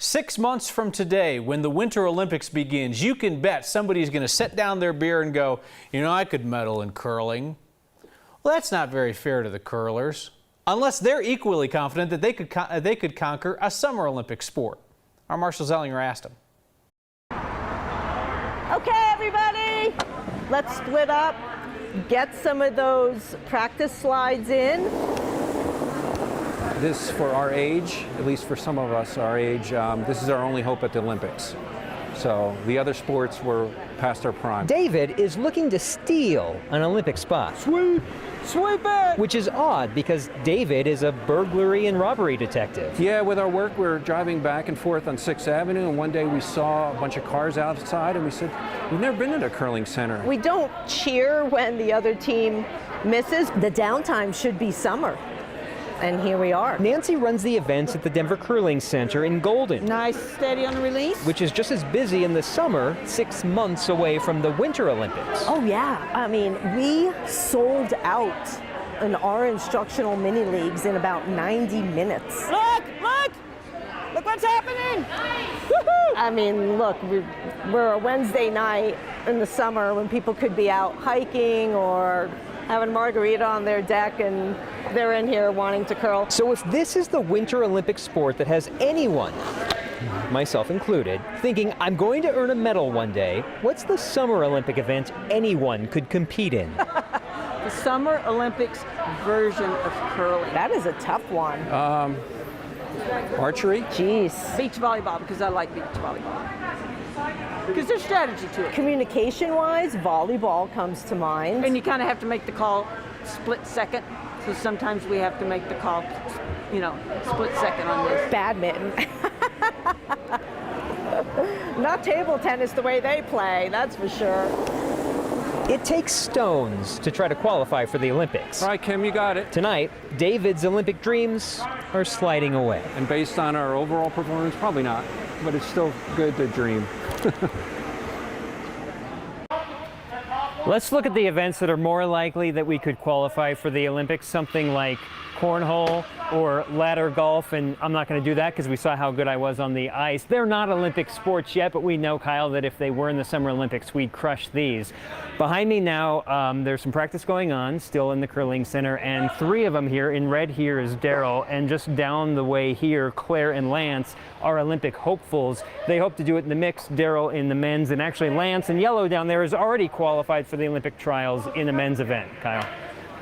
6 months from today, when the Winter Olympics begins, you can bet somebody's going to set down their beer and go, you know, I could medal in curling. Well, that's not very fair to the curlers, unless they're equally confident that they could conquer a Summer Olympic sport. Our Marshall Zellinger asked them. Okay, everybody, let's split up, get some of those practice slides in. This, for our age, at least for some of us our age, this is our only hope at the Olympics. So the other sports were past their prime. David is looking to steal an Olympic spot. Sweep! Sweep it! Which is odd because David is a burglary and robbery detective. Yeah, with our work, we're driving back and forth on 6th Avenue, and one day we saw a bunch of cars outside, and we said, we've never been to a curling center. We don't cheer when the other team misses. The downtime should be summer. And here we are. Nancy runs the events at the Denver Curling Center in Golden. Nice, steady on the release. Which is just as busy in the summer, 6 months away from the Winter Olympics. Oh yeah, I mean, we sold out in our instructional mini leagues in about 90 minutes. Look what's happening. I mean, look, we're a Wednesday night in the summer when people could be out hiking or having a margarita on their deck, and they're in here wanting to curl. So if this is the Winter Olympic sport that has anyone, myself included, thinking I'm going to earn a medal one day, what's the Summer Olympic event anyone could compete in? The Summer Olympics version of curling. That is a tough one. Archery? Jeez. Beach volleyball, because I like beach volleyball. Because there's strategy to it. Communication-wise, volleyball comes to mind. And you kind of have to make the call split second. So sometimes we have to make the call, you know, split second on this. Badminton. Not table tennis the way they play, that's for sure. It takes stones to try to qualify for the Olympics. All right, Kim, you got it. Tonight, David's Olympic dreams are sliding away. And based on our overall performance, probably not, but it's still good to dream. Let's look at the events that are more likely that we could qualify for the Olympics, something like cornhole or ladder golf, and I'm not going to do that because we saw how good I was on the ice. They're not Olympic sports yet, but we know, Kyle, that if they were in the Summer Olympics, we'd crush these. Behind me now, there's some practice going on still in the Curling Center, and 3 of them here. In red here is Daryl, and just down the way here, Claire and Lance are Olympic hopefuls. They hope to do it in the mix, Daryl in the men's, and actually Lance in yellow down there is already qualified for the Olympic trials in a men's event. Kyle.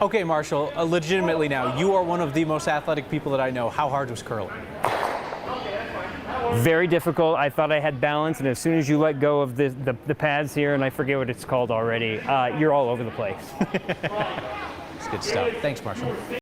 Okay, Marshall, legitimately now, you are one of the most athletic people that I know. How hard was curling? Very difficult. I thought I had balance, and as soon as you let go of the pads here, and I forget what it's called already, you're all over the place. It's good stuff. Thanks, Marshall.